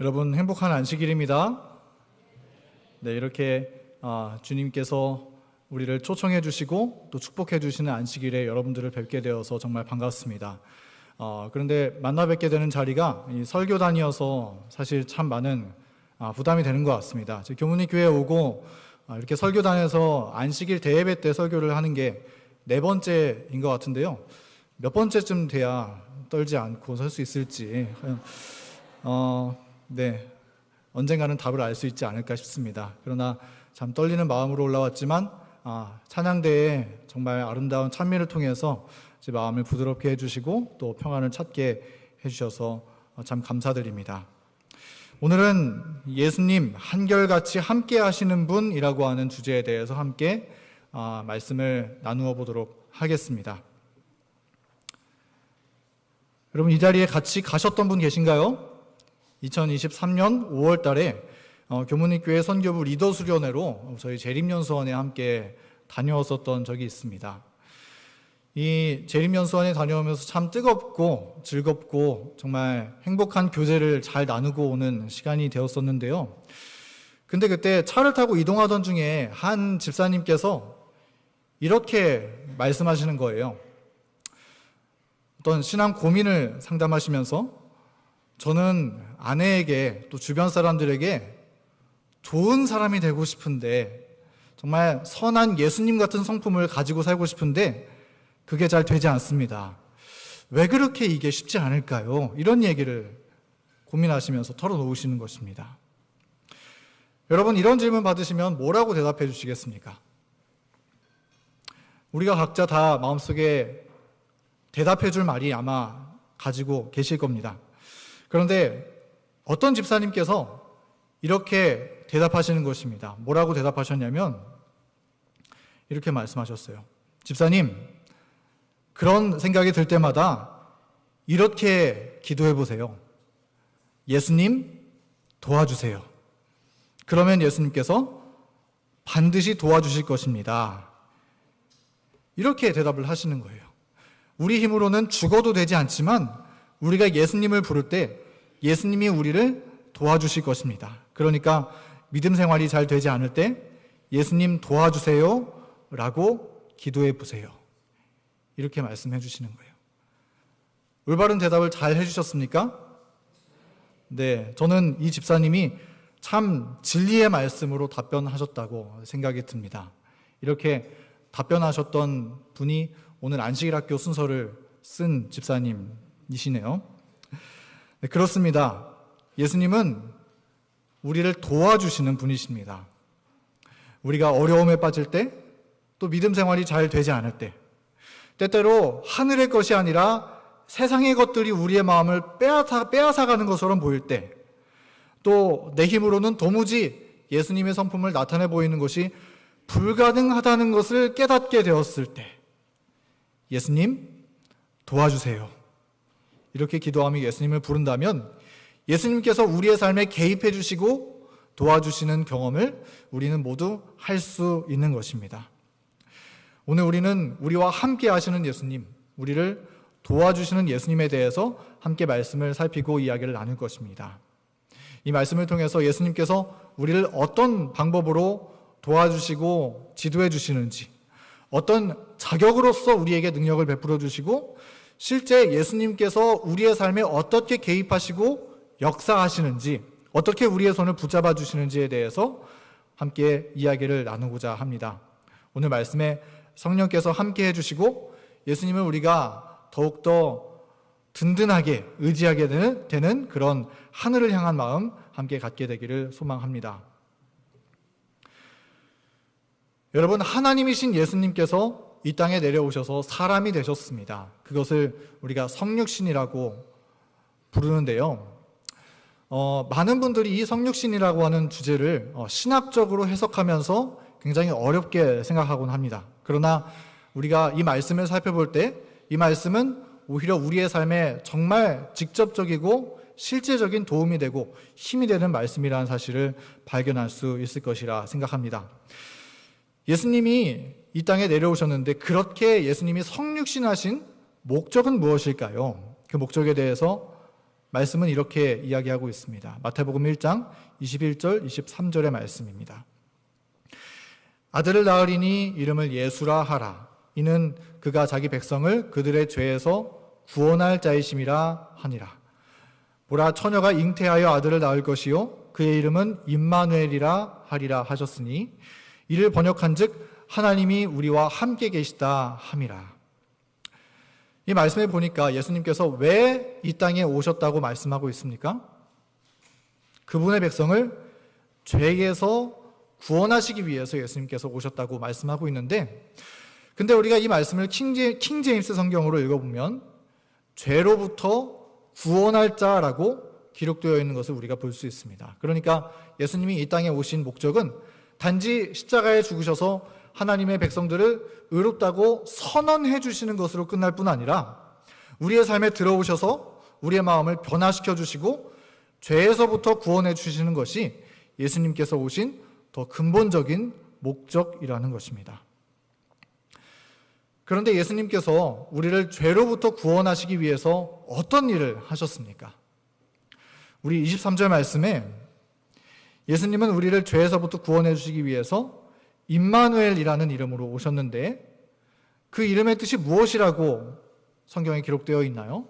여러분 행복한 안식일입니다. 네, 이렇게 주님께서 우리를 초청해 주시고 또 축복해 주시는 안식일에 여러분들을 뵙게 되어서 정말 반갑습니다. 그런데 만나 뵙게 되는 자리가 이 설교단이어서 사실 참 많은 부담이 되는 것 같습니다. 교문이 교회에 오고 이렇게 설교단에서 안식일 대예배 때 설교를 하는 게 4번째인 것 같은데요. 몇 번째쯤 돼야 떨지 않고 설 수 있을지 네, 언젠가는 답을 알 수 있지 않을까 싶습니다. 그러나 참 떨리는 마음으로 올라왔지만 찬양대에 정말 아름다운 찬미를 통해서 제 마음을 부드럽게 해주시고 또 평안을 찾게 해주셔서 참 감사드립니다. 오늘은 예수님 한결같이 함께 하시는 분이라고 하는 주제에 대해서 함께 말씀을 나누어 보도록 하겠습니다. 여러분 이 자리에 같이 가셨던 분 계신가요? 2023년 5월 달에 교문익교회 선교부 리더 수련회로 저희 재림연수원에 함께 다녀왔었던 적이 있습니다. 이 재림연수원에 다녀오면서 참 뜨겁고 즐겁고 정말 행복한 교제를 잘 나누고 오는 시간이 되었었는데요. 근데 그때 차를 타고 이동하던 중에 한 집사님께서 이렇게 말씀하시는 거예요. 어떤 신앙 고민을 상담하시면서 저는 아내에게 또 주변 사람들에게 좋은 사람이 되고 싶은데 정말 선한 예수님 같은 성품을 가지고 살고 싶은데 그게 잘 되지 않습니다. 왜 그렇게 이게 쉽지 않을까요? 이런 얘기를 고민하시면서 털어놓으시는 것입니다. 여러분 이런 질문 받으시면 뭐라고 대답해 주시겠습니까? 우리가 각자 다 마음속에 대답해 줄 말이 아마 가지고 계실 겁니다. 그런데 어떤 집사님께서 이렇게 대답하시는 것입니다. 뭐라고 대답하셨냐면 이렇게 말씀하셨어요. 집사님, 그런 생각이 들 때마다 이렇게 기도해 보세요. 예수님, 도와주세요. 그러면 예수님께서 반드시 도와주실 것입니다. 이렇게 대답을 하시는 거예요. 우리 힘으로는 죽어도 되지 않지만 우리가 예수님을 부를 때 예수님이 우리를 도와주실 것입니다. 그러니까 믿음 생활이 잘 되지 않을 때 예수님 도와주세요 라고 기도해 보세요. 이렇게 말씀해 주시는 거예요. 올바른 대답을 잘 해주셨습니까? 네, 저는 이 집사님이 참 진리의 말씀으로 답변하셨다고 생각이 듭니다. 이렇게 답변하셨던 분이 오늘 안식일학교 순서를 쓴 집사님이시네요. 네, 그렇습니다. 예수님은 우리를 도와주시는 분이십니다. 우리가 어려움에 빠질 때, 또 믿음 생활이 잘 되지 않을 때, 때때로 하늘의 것이 아니라 세상의 것들이 우리의 마음을 빼앗아가는 것처럼 보일 때, 또 내 힘으로는 도무지 예수님의 성품을 나타내 보이는 것이 불가능하다는 것을 깨닫게 되었을 때 예수님 도와주세요. 이렇게 기도하며 예수님을 부른다면 예수님께서 우리의 삶에 개입해 주시고 도와주시는 경험을 우리는 모두 할 수 있는 것입니다. 오늘 우리는 우리와 함께 하시는 예수님, 우리를 도와주시는 예수님에 대해서 함께 말씀을 살피고 이야기를 나눌 것입니다. 이 말씀을 통해서 예수님께서 우리를 어떤 방법으로 도와주시고 지도해 주시는지, 어떤 자격으로서 우리에게 능력을 베풀어 주시고 실제 예수님께서 우리의 삶에 어떻게 개입하시고 역사하시는지, 어떻게 우리의 손을 붙잡아 주시는지에 대해서 함께 이야기를 나누고자 합니다. 오늘 말씀에 성령께서 함께 해주시고 예수님을 우리가 더욱더 든든하게 의지하게 되는 그런 하늘을 향한 마음 함께 갖게 되기를 소망합니다. 여러분, 하나님이신 예수님께서 이 땅에 내려오셔서 사람이 되셨습니다. 그것을 우리가 성육신이라고 부르는데요. 많은 분들이 이 성육신이라고 하는 주제를 신학적으로 해석하면서 굉장히 어렵게 생각하곤 합니다. 그러나 우리가 이 말씀을 살펴볼 때 이 말씀은 오히려 우리의 삶에 정말 직접적이고 실제적인 도움이 되고 힘이 되는 말씀이라는 사실을 발견할 수 있을 것이라 생각합니다. 예수님이 이 땅에 내려오셨는데 그렇게 예수님이 성육신하신 목적은 무엇일까요? 그 목적에 대해서 말씀은 이렇게 이야기하고 있습니다. 마태복음 1장 21절, 23절의 말씀입니다. 아들을 낳으리니 이름을 예수라 하라. 이는 그가 자기 백성을 그들의 죄에서 구원할 자이심이라 하니라. 보라, 처녀가 잉태하여 아들을 낳을 것이요 그의 이름은 임마누엘이라 하리라 하셨으니 이를 번역한즉 하나님이 우리와 함께 계시다 함이라. 이 말씀에 보니까 예수님께서 왜 이 땅에 오셨다고 말씀하고 있습니까? 그분의 백성을 죄에서 구원하시기 위해서 예수님께서 오셨다고 말씀하고 있는데, 근데 우리가 이 말씀을 킹제임스 성경으로 읽어보면 죄로부터 구원할 자라고 기록되어 있는 것을 우리가 볼 수 있습니다. 그러니까 예수님이 이 땅에 오신 목적은 단지 십자가에 죽으셔서 하나님의 백성들을 의롭다고 선언해 주시는 것으로 끝날 뿐 아니라 우리의 삶에 들어오셔서 우리의 마음을 변화시켜 주시고 죄에서부터 구원해 주시는 것이 예수님께서 오신 더 근본적인 목적이라는 것입니다. 그런데 예수님께서 우리를 죄로부터 구원하시기 위해서 어떤 일을 하셨습니까? 우리 23절 말씀에 예수님은 우리를 죄에서부터 구원해 주시기 위해서 임마누엘이라는 이름으로 오셨는데 그 이름의 뜻이 무엇이라고 성경에 기록되어 있나요?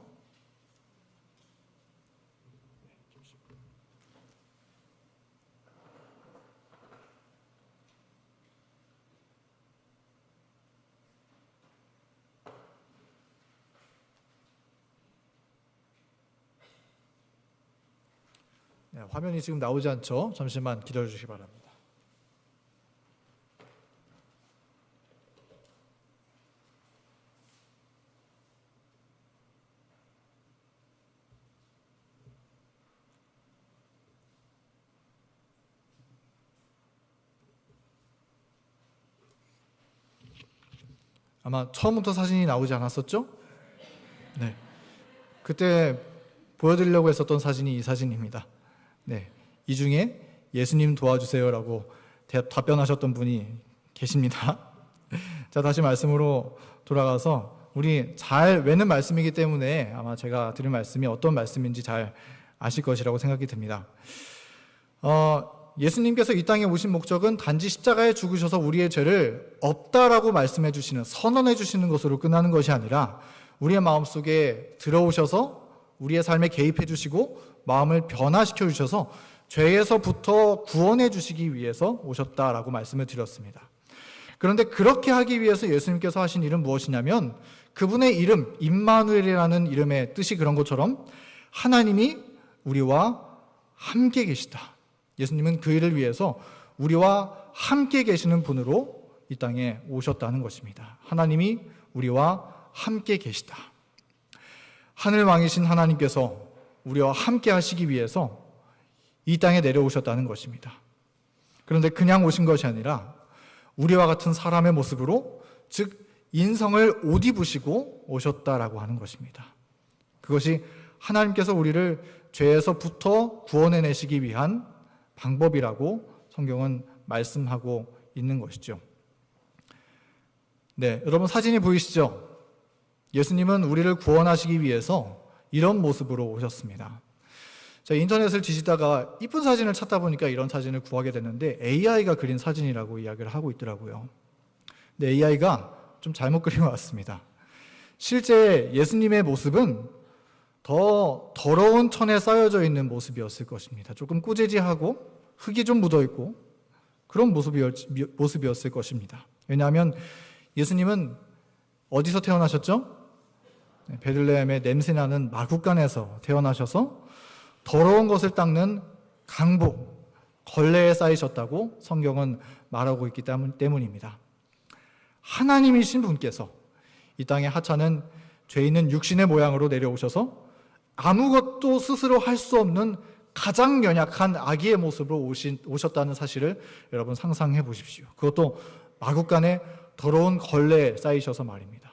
네, 화면이 지금 나오지 않죠? 잠시만 기다려 주시기 바랍니다. 아마 처음부터 사진이 나오지 않았었죠? 네. 그때 보여드리려고 했었던 사진이 이 사진입니다. 네. 이 중에 예수님 도와주세요라고 답변하셨던 분이 계십니다. 자, 다시 말씀으로 돌아가서 우리 잘 외는 말씀이기 때문에 아마 제가 드릴 말씀이 어떤 말씀인지 잘 아실 것이라고 생각이 듭니다. 예수님께서 이 땅에 오신 목적은 단지 십자가에 죽으셔서 우리의 죄를 없다라고 말씀해 주시는, 선언해 주시는 것으로 끝나는 것이 아니라 우리의 마음속에 들어오셔서 우리의 삶에 개입해 주시고 마음을 변화시켜 주셔서 죄에서부터 구원해 주시기 위해서 오셨다라고 말씀을 드렸습니다. 그런데 그렇게 하기 위해서 예수님께서 하신 일은 무엇이냐면 그분의 이름, 임마누엘이라는 이름의 뜻이 그런 것처럼 하나님이 우리와 함께 계시다. 예수님은 그 일을 위해서 우리와 함께 계시는 분으로 이 땅에 오셨다는 것입니다. 하나님이 우리와 함께 계시다. 하늘 왕이신 하나님께서 우리와 함께 하시기 위해서 이 땅에 내려오셨다는 것입니다. 그런데 그냥 오신 것이 아니라 우리와 같은 사람의 모습으로, 즉 인성을 옷 입으시고 오셨다라고 하는 것입니다. 그것이 하나님께서 우리를 죄에서부터 구원해내시기 위한 방법이라고 성경은 말씀하고 있는 것이죠. 네, 여러분 사진이 보이시죠? 예수님은 우리를 구원하시기 위해서 이런 모습으로 오셨습니다. 제가 인터넷을 뒤지다가 이쁜 사진을 찾다 보니까 이런 사진을 구하게 됐는데 AI가 그린 사진이라고 이야기를 하고 있더라고요. 근데 AI가 좀 잘못 그린 것 같습니다. 실제 예수님의 모습은 더 더러운 천에 쌓여져 있는 모습이었을 것입니다. 조금 꾸지지하고 흙이 좀 묻어있고 그런 모습이었을 것입니다. 왜냐하면 예수님은 어디서 태어나셨죠? 베들레헴의 냄새나는 마국간에서 태어나셔서 더러운 것을 닦는 강복, 걸레에 쌓이셨다고 성경은 말하고 있기 때문입니다. 하나님이신 분께서 이 땅의 하찮은 죄 있는 육신의 모양으로 내려오셔서 아무것도 스스로 할 수 없는 가장 연약한 아기의 모습으로 오셨다는 사실을 여러분 상상해 보십시오. 그것도 마국간에 더러운 걸레에 쌓이셔서 말입니다.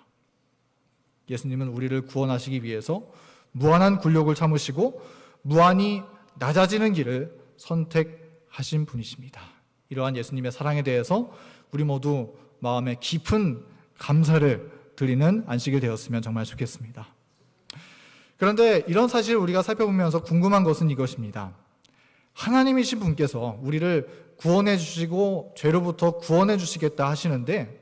예수님은 우리를 구원하시기 위해서 무한한 굴욕을 참으시고 무한히 낮아지는 길을 선택하신 분이십니다. 이러한 예수님의 사랑에 대해서 우리 모두 마음에 깊은 감사를 드리는 안식일 되었으면 정말 좋겠습니다. 그런데 이런 사실을 우리가 살펴보면서 궁금한 것은 이것입니다. 하나님이신 분께서 우리를 구원해 주시고 죄로부터 구원해 주시겠다 하시는데,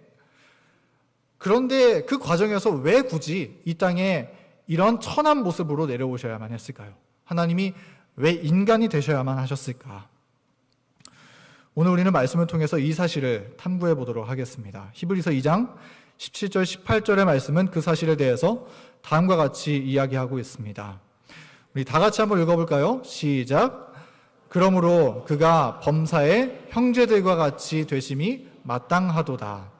그런데 그 과정에서 왜 굳이 이 땅에 이런 천한 모습으로 내려오셔야만 했을까요? 하나님이 왜 인간이 되셔야만 하셨을까? 오늘 우리는 말씀을 통해서 이 사실을 탐구해 보도록 하겠습니다. 히브리서 2장 17절 18절의 말씀은 그 사실에 대해서 다음과 같이 이야기하고 있습니다. 우리 다 같이 한번 읽어볼까요? 시작. 그러므로 그가 범사의 형제들과 같이 되심이 마땅하도다.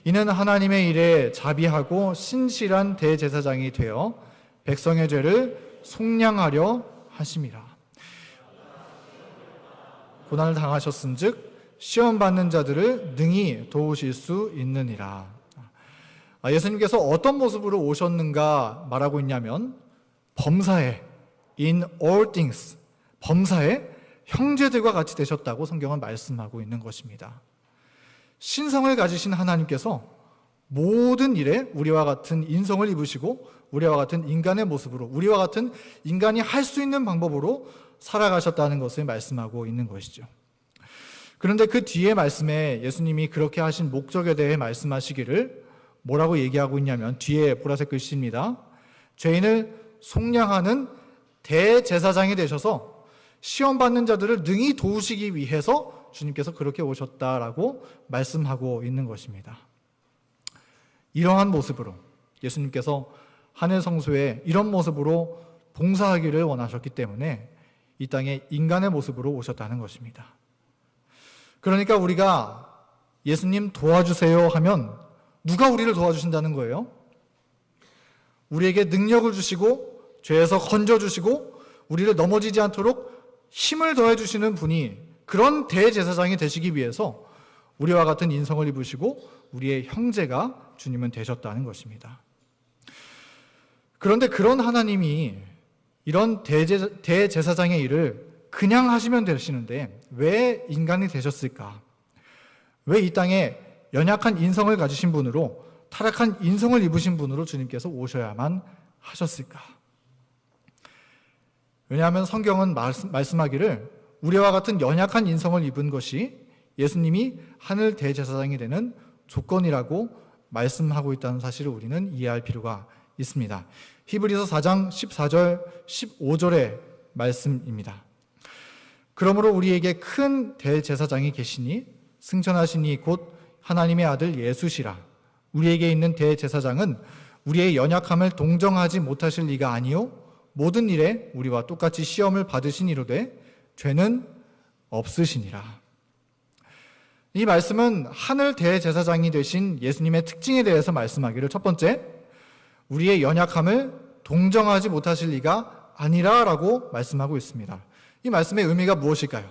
이는 하나님의 일에 자비하고 신실한 대제사장이 되어 백성의 죄를 속량하려 하심이라. 고난을 당하셨은즉 시험 받는 자들을 능히 도우실 수 있느니라. 예수님께서 어떤 모습으로 오셨는가 말하고 있냐면, 범사에, in all things, 범사에 형제들과 같이 되셨다고 성경은 말씀하고 있는 것입니다. 신성을 가지신 하나님께서 모든 일에 우리와 같은 인성을 입으시고 우리와 같은 인간의 모습으로, 우리와 같은 인간이 할 수 있는 방법으로 살아가셨다는 것을 말씀하고 있는 것이죠. 그런데 그 뒤에 말씀에 예수님이 그렇게 하신 목적에 대해 말씀하시기를 뭐라고 얘기하고 있냐면, 뒤에 보라색 글씨입니다. 죄인을 속량하는 대제사장이 되셔서 시험받는 자들을 능히 도우시기 위해서 주님께서 그렇게 오셨다라고 말씀하고 있는 것입니다. 이러한 모습으로 예수님께서 하늘 성소에 이런 모습으로 봉사하기를 원하셨기 때문에 이 땅에 인간의 모습으로 오셨다는 것입니다. 그러니까 우리가 예수님 도와주세요 하면 누가 우리를 도와주신다는 거예요? 우리에게 능력을 주시고 죄에서 건져주시고 우리를 넘어지지 않도록 힘을 더해주시는 분이, 그런 대제사장이 되시기 위해서 우리와 같은 인성을 입으시고 우리의 형제가 주님은 되셨다는 것입니다. 그런데 그런 하나님이 이런 대제사장의 일을 그냥 하시면 되시는데 왜 인간이 되셨을까? 왜 이 땅에 연약한 인성을 가지신 분으로, 타락한 인성을 입으신 분으로 주님께서 오셔야만 하셨을까? 왜냐하면 성경은 말씀하기를 우리와 같은 연약한 인성을 입은 것이 예수님이 하늘 대제사장이 되는 조건이라고 말씀하고 있다는 사실을 우리는 이해할 필요가 있습니다. 히브리서 4장 14절 15절의 말씀입니다. 그러므로 우리에게 큰 대제사장이 계시니 승천하시니 곧 하나님의 아들 예수시라. 우리에게 있는 대제사장은 우리의 연약함을 동정하지 못하실 리가 아니요 모든 일에 우리와 똑같이 시험을 받으신 이로되 죄는 없으시니라. 이 말씀은 하늘 대제사장이 되신 예수님의 특징에 대해서 말씀하기를, 첫 번째, 우리의 연약함을 동정하지 못하실 리가 아니라라고 말씀하고 있습니다. 이 말씀의 의미가 무엇일까요?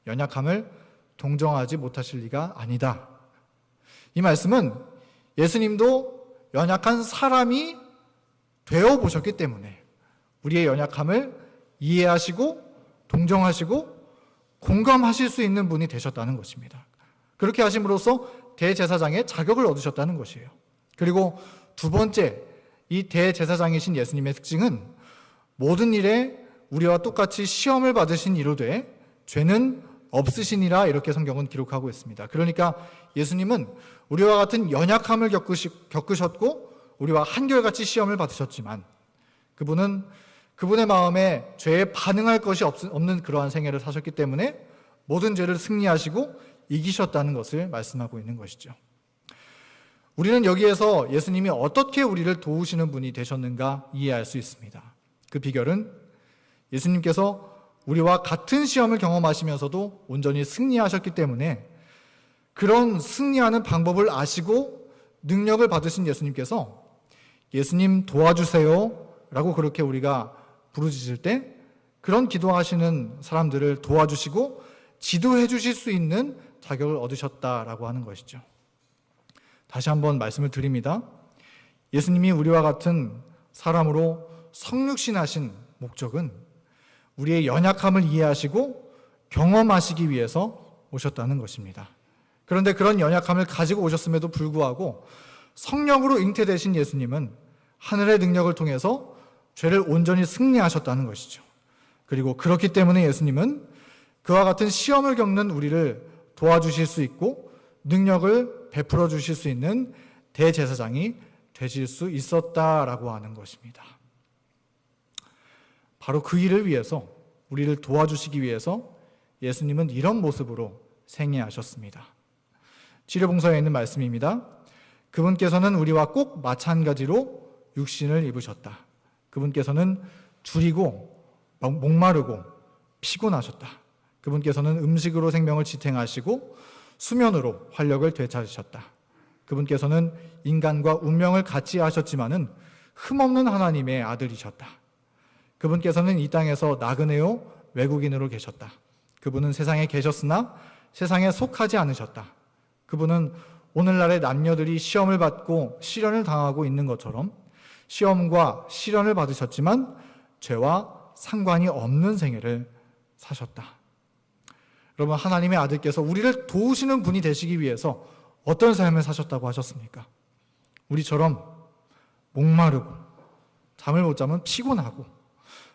연약함을 동정하지 못하실 리가 아니다. 이 말씀은 예수님도 연약한 사람이 되어 보셨기 때문에 우리의 연약함을 이해하시고 동정하시고 공감하실 수 있는 분이 되셨다는 것입니다. 그렇게 하심으로써 대제사장의 자격을 얻으셨다는 것이에요. 그리고 두 번째, 이 대제사장이신 예수님의 특징은 모든 일에 우리와 똑같이 시험을 받으신 이로되 죄는 없으시니라, 이렇게 성경은 기록하고 있습니다. 그러니까 예수님은 우리와 같은 연약함을 겪으셨고 우리와 한결같이 시험을 받으셨지만 그분은 그분의 마음에 죄에 반응할 것이 없는 그러한 생애를 사셨기 때문에 모든 죄를 승리하시고 이기셨다는 것을 말씀하고 있는 것이죠. 우리는 여기에서 예수님이 어떻게 우리를 도우시는 분이 되셨는가 이해할 수 있습니다. 그 비결은 예수님께서 우리와 같은 시험을 경험하시면서도 온전히 승리하셨기 때문에 그런 승리하는 방법을 아시고 능력을 받으신 예수님께서 예수님 도와주세요 라고 그렇게 우리가 부르짖을 때 그런 기도하시는 사람들을 도와주시고 지도해 주실 수 있는 자격을 얻으셨다라고 하는 것이죠. 다시 한번 말씀을 드립니다. 예수님이 우리와 같은 사람으로 성육신하신 목적은 우리의 연약함을 이해하시고 경험하시기 위해서 오셨다는 것입니다. 그런데 그런 연약함을 가지고 오셨음에도 불구하고 성령으로 잉태되신 예수님은 하늘의 능력을 통해서 죄를 온전히 승리하셨다는 것이죠. 그리고 그렇기 때문에 예수님은 그와 같은 시험을 겪는 우리를 도와주실 수 있고 능력을 베풀어 주실 수 있는 대제사장이 되실 수 있었다라고 하는 것입니다. 바로 그 일을 위해서, 우리를 도와주시기 위해서 예수님은 이런 모습으로 생애하셨습니다. 치료봉서에 있는 말씀입니다. 그분께서는 우리와 꼭 마찬가지로 육신을 입으셨다. 그분께서는 줄이고 목마르고 피곤하셨다. 그분께서는 음식으로 생명을 지탱하시고 수면으로 활력을 되찾으셨다. 그분께서는 인간과 운명을 같이 하셨지만은 흠없는 하나님의 아들이셨다. 그분께서는 이 땅에서 나그네요 외국인으로 계셨다. 그분은 세상에 계셨으나 세상에 속하지 않으셨다. 그분은 오늘날의 남녀들이 시험을 받고 시련을 당하고 있는 것처럼 시험과 시련을 받으셨지만 죄와 상관이 없는 생애를 사셨다. 여러분, 하나님의 아들께서 우리를 도우시는 분이 되시기 위해서 어떤 삶을 사셨다고 하셨습니까? 우리처럼 목마르고 잠을 못 자면 피곤하고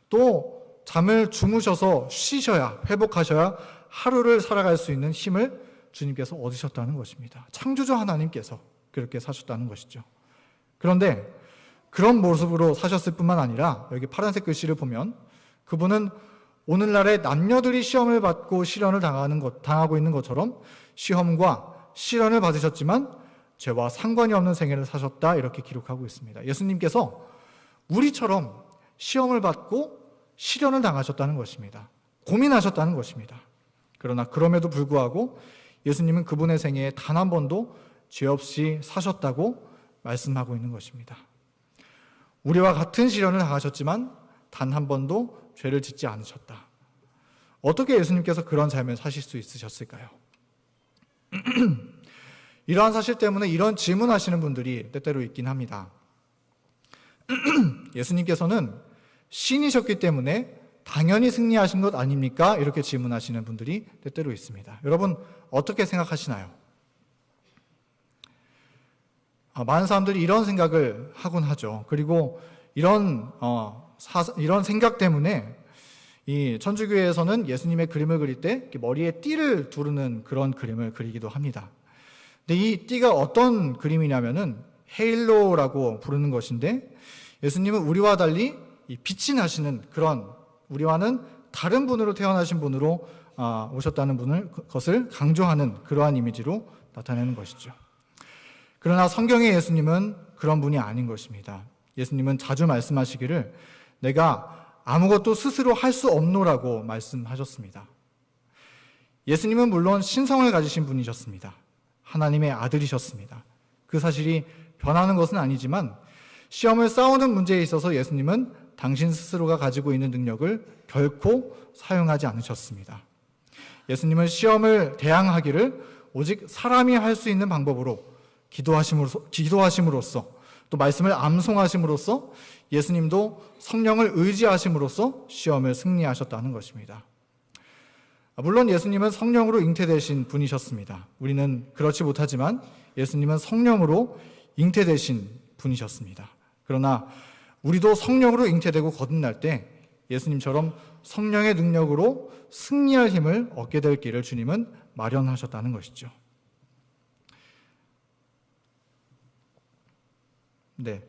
또 잠을 주무셔서 쉬셔야, 회복하셔야 하루를 살아갈 수 있는 힘을 주님께서 얻으셨다는 것입니다. 창조주 하나님께서 그렇게 사셨다는 것이죠. 그런데 그런 모습으로 사셨을 뿐만 아니라 여기 파란색 글씨를 보면 그분은 오늘날의 남녀들이 시험을 받고 시련을 당하고 있는 것처럼 시험과 시련을 받으셨지만 죄와 상관이 없는 생애를 사셨다, 이렇게 기록하고 있습니다. 예수님께서 우리처럼 시험을 받고 시련을 당하셨다는 것입니다. 고민하셨다는 것입니다. 그러나 그럼에도 불구하고 예수님은 그분의 생애에 단 한 번도 죄 없이 사셨다고 말씀하고 있는 것입니다. 우리와 같은 시련을 당하셨지만 단 한 번도 죄를 짓지 않으셨다. 어떻게 예수님께서 그런 삶을 사실 수 있으셨을까요? 이러한 사실 때문에 이런 질문하시는 분들이 때때로 있긴 합니다. 예수님께서는 신이셨기 때문에 당연히 승리하신 것 아닙니까? 이렇게 질문하시는 분들이 때때로 있습니다. 여러분, 어떻게 생각하시나요? 많은 사람들이 이런 생각을 하곤 하죠. 그리고 이런 생각 때문에 이 천주교에서는 예수님의 그림을 그릴 때 머리에 띠를 두르는 그런 그림을 그리기도 합니다. 근데 이 띠가 어떤 그림이냐면은 헤일로라고 부르는 것인데, 예수님은 우리와 달리 이 빛이 나시는 그런, 우리와는 다른 분으로 태어나신 분으로 오셨다는 것을 강조하는 그러한 이미지로 나타내는 것이죠. 그러나 성경의 예수님은 그런 분이 아닌 것입니다. 예수님은 자주 말씀하시기를 내가 아무것도 스스로 할 수 없노라고 말씀하셨습니다. 예수님은 물론 신성을 가지신 분이셨습니다. 하나님의 아들이셨습니다. 그 사실이 변하는 것은 아니지만 시험을 싸우는 문제에 있어서 예수님은 당신 스스로가 가지고 있는 능력을 결코 사용하지 않으셨습니다. 예수님은 시험을 대항하기를 오직 사람이 할 수 있는 방법으로 기도하심으로써 또 말씀을 암송하심으로써 예수님도 성령을 의지하심으로써 시험을 승리하셨다는 것입니다. 물론 예수님은 성령으로 잉태되신 분이셨습니다. 우리는 그렇지 못하지만 예수님은 성령으로 잉태되신 분이셨습니다. 그러나 우리도 성령으로 잉태되고 거듭날 때 예수님처럼 성령의 능력으로 승리할 힘을 얻게 될 길을 주님은 마련하셨다는 것이죠. 네.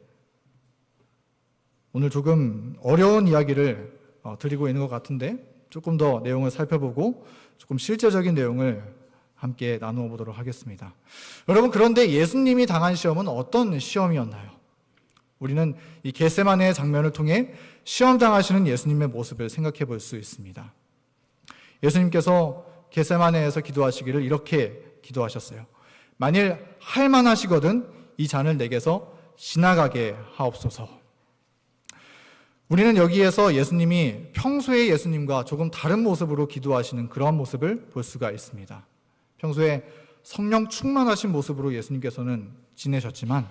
오늘 조금 어려운 이야기를 드리고 있는 것 같은데 조금 더 내용을 살펴보고 조금 실제적인 내용을 함께 나누어 보도록 하겠습니다. 여러분, 그런데 예수님이 당한 시험은 어떤 시험이었나요? 우리는 이 겟세마네의 장면을 통해 시험 당하시는 예수님의 모습을 생각해 볼 수 있습니다. 예수님께서 겟세마네에서 기도하시기를 이렇게 기도하셨어요. 만일 할만하시거든 이 잔을 내게서 지나가게 하옵소서. 우리는 여기에서 예수님이 평소의 예수님과 조금 다른 모습으로 기도하시는 그런 모습을 볼 수가 있습니다. 평소에 성령 충만하신 모습으로 예수님께서는 지내셨지만,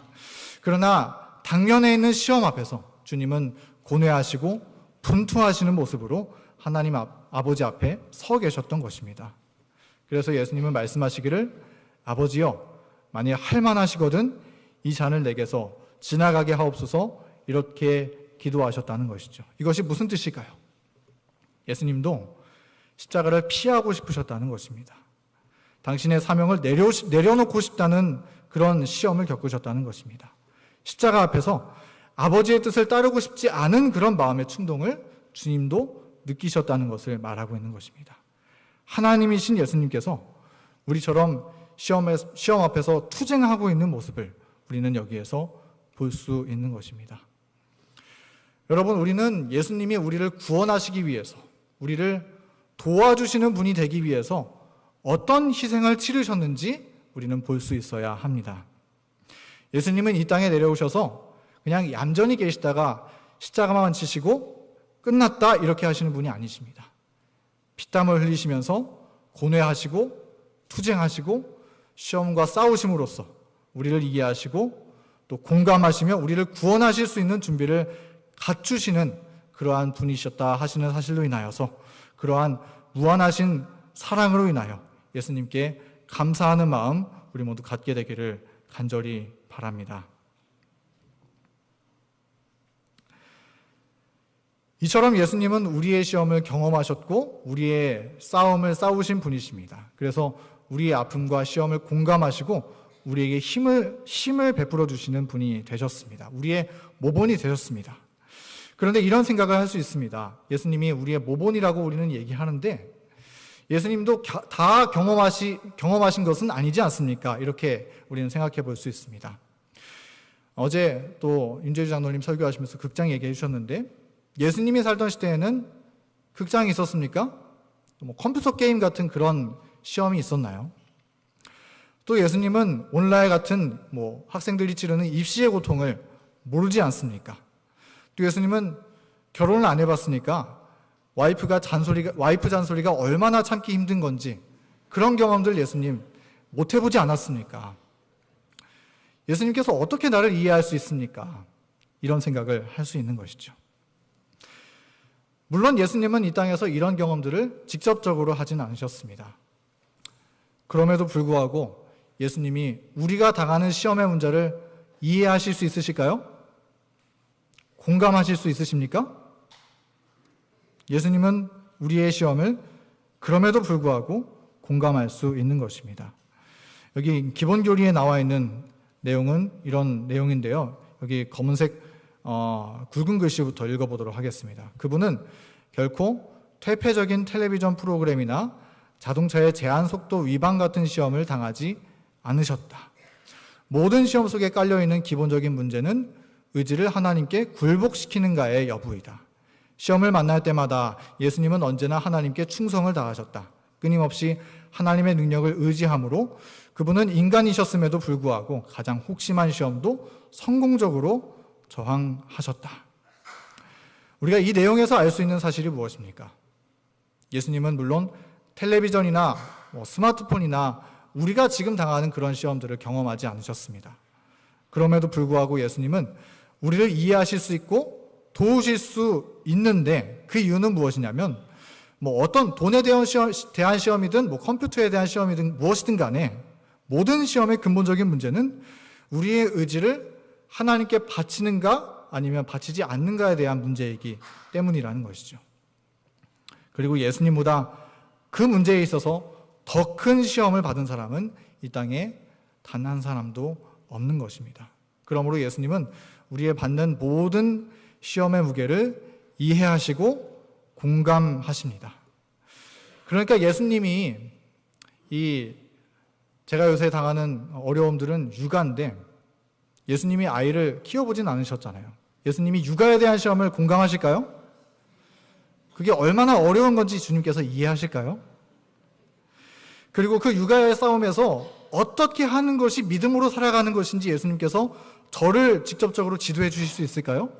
그러나 당면에 있는 시험 앞에서 주님은 고뇌하시고 분투하시는 모습으로 하나님 아버지 앞에 서 계셨던 것입니다. 그래서 예수님은 말씀하시기를 아버지여, 만일 할만하시거든 이 잔을 내게서 지나가게 하옵소서, 이렇게 기도하셨다는 것이죠. 이것이 무슨 뜻일까요? 예수님도 십자가를 피하고 싶으셨다는 것입니다. 당신의 사명을 내려놓고 싶다는 그런 시험을 겪으셨다는 것입니다. 십자가 앞에서 아버지의 뜻을 따르고 싶지 않은 그런 마음의 충동을 주님도 느끼셨다는 것을 말하고 있는 것입니다. 하나님이신 예수님께서 우리처럼 시험 앞에서 투쟁하고 있는 모습을 우리는 여기에서 볼 수 있는 것입니다. 여러분, 우리는 예수님이 우리를 구원하시기 위해서, 우리를 도와주시는 분이 되기 위해서 어떤 희생을 치르셨는지 우리는 볼 수 있어야 합니다. 예수님은 이 땅에 내려오셔서 그냥 얌전히 계시다가 십자가만 지시고 끝났다 이렇게 하시는 분이 아니십니다. 피땀을 흘리시면서 고뇌하시고 투쟁하시고 시험과 싸우심으로써 우리를 이해하시고 또 공감하시며 우리를 구원하실 수 있는 준비를 갖추시는 그러한 분이셨다 하시는 사실로 인하여서 그러한 무한하신 사랑으로 인하여 예수님께 감사하는 마음 우리 모두 갖게 되기를 간절히 바랍니다. 이처럼 예수님은 우리의 시험을 경험하셨고 우리의 싸움을 싸우신 분이십니다. 그래서 우리의 아픔과 시험을 공감하시고 우리에게 힘을 베풀어 주시는 분이 되셨습니다. 우리의 모본이 되셨습니다. 그런데 이런 생각을 할 수 있습니다. 예수님이 우리의 모본이라고 우리는 얘기하는데 예수님도 다 경험하신 것은 아니지 않습니까? 이렇게 우리는 생각해 볼 수 있습니다. 어제 또 윤재주 장로님 설교하시면서 극장 얘기해 주셨는데 예수님이 살던 시대에는 극장이 있었습니까? 컴퓨터 게임 같은 그런 시험이 있었나요? 또 예수님은 오늘날 같은 학생들이 치르는 입시의 고통을 모르지 않습니까? 또 예수님은 결혼을 안 해봤으니까 와이프 잔소리가 얼마나 참기 힘든 건지 그런 경험들 예수님 못 해보지 않았습니까? 예수님께서 어떻게 나를 이해할 수 있습니까? 이런 생각을 할 수 있는 것이죠. 물론 예수님은 이 땅에서 이런 경험들을 직접적으로 하진 않으셨습니다. 그럼에도 불구하고 예수님이 우리가 당하는 시험의 문제를 이해하실 수 있으실까요? 공감하실 수 있으십니까? 예수님은 우리의 시험을 그럼에도 불구하고 공감할 수 있는 것입니다. 여기 기본 교리에 나와 있는 내용은 이런 내용인데요. 여기 검은색 굵은 글씨부터 읽어보도록 하겠습니다. 그분은 결코 퇴폐적인 텔레비전 프로그램이나 자동차의 제한 속도 위반 같은 시험을 당하지 않으셨다. 모든 시험 속에 깔려있는 기본적인 문제는 의지를 하나님께 굴복시키는가의 여부이다. 시험을 만날 때마다 예수님은 언제나 하나님께 충성을 다하셨다. 끊임없이 하나님의 능력을 의지함으로 그분은 인간이셨음에도 불구하고 가장 혹심한 시험도 성공적으로 저항하셨다. 우리가 이 내용에서 알 수 있는 사실이 무엇입니까? 예수님은 물론 텔레비전이나 스마트폰이나 우리가 지금 당하는 그런 시험들을 경험하지 않으셨습니다. 그럼에도 불구하고 예수님은 우리를 이해하실 수 있고 도우실 수 있는데 그 이유는 무엇이냐면 어떤 돈에 대한 시험이든 컴퓨터에 대한 시험이든 무엇이든 간에 모든 시험의 근본적인 문제는 우리의 의지를 하나님께 바치는가 아니면 바치지 않는가에 대한 문제이기 때문이라는 것이죠. 그리고 예수님보다 그 문제에 있어서 더 큰 시험을 받은 사람은 이 땅에 단 한 사람도 없는 것입니다. 그러므로 예수님은 우리의 받는 모든 시험의 무게를 이해하시고 공감하십니다. 그러니까 예수님이 제가 요새 당하는 어려움들은 육아인데 예수님이 아이를 키워보진 않으셨잖아요. 예수님이 육아에 대한 시험을 공감하실까요? 그게 얼마나 어려운 건지 주님께서 이해하실까요? 그리고 그 육아의 싸움에서 어떻게 하는 것이 믿음으로 살아가는 것인지 예수님께서 저를 직접적으로 지도해 주실 수 있을까요?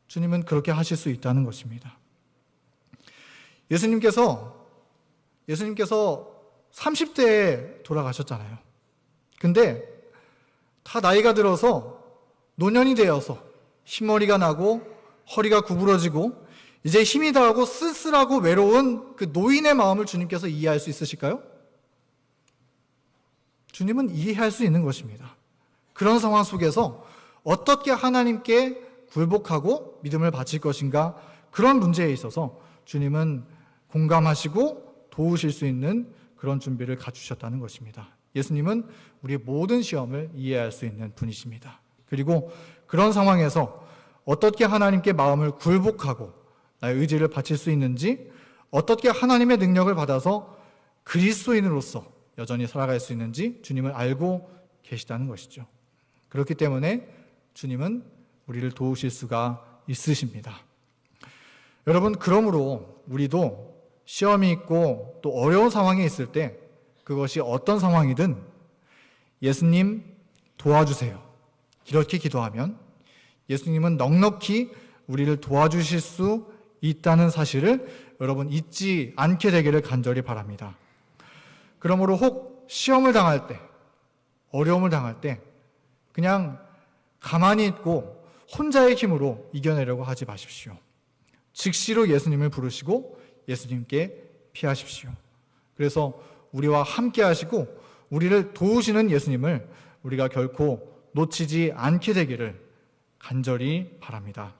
주님은 그렇게 하실 수 있다는 것입니다. 예수님께서 30대에 돌아가셨잖아요. 근데 다 나이가 들어서 노년이 되어서 흰머리가 나고 허리가 구부러지고 이제 힘이 다하고 쓸쓸하고 외로운 그 노인의 마음을 주님께서 이해할 수 있으실까요? 주님은 이해할 수 있는 것입니다. 그런 상황 속에서 어떻게 하나님께 굴복하고 믿음을 바칠 것인가, 그런 문제에 있어서 주님은 공감하시고 도우실 수 있는 그런 준비를 갖추셨다는 것입니다. 예수님은 우리의 모든 시험을 이해할 수 있는 분이십니다. 그리고 그런 상황에서 어떻게 하나님께 마음을 굴복하고 나의 의지를 바칠 수 있는지, 어떻게 하나님의 능력을 받아서 그리스도인으로서 여전히 살아갈 수 있는지 주님은 알고 계시다는 것이죠. 그렇기 때문에 주님은 우리를 도우실 수가 있으십니다. 여러분, 그러므로 우리도 시험이 있고 또 어려운 상황에 있을 때, 그것이 어떤 상황이든 예수님 도와주세요, 이렇게 기도하면 예수님은 넉넉히 우리를 도와주실 수 있다는 사실을 여러분 잊지 않게 되기를 간절히 바랍니다. 그러므로 혹 시험을 당할 때, 어려움을 당할 때 그냥 가만히 있고 혼자의 힘으로 이겨내려고 하지 마십시오. 즉시로 예수님을 부르시고 예수님께 피하십시오. 그래서 우리와 함께 하시고 우리를 도우시는 예수님을 우리가 결코 놓치지 않게 되기를 간절히 바랍니다.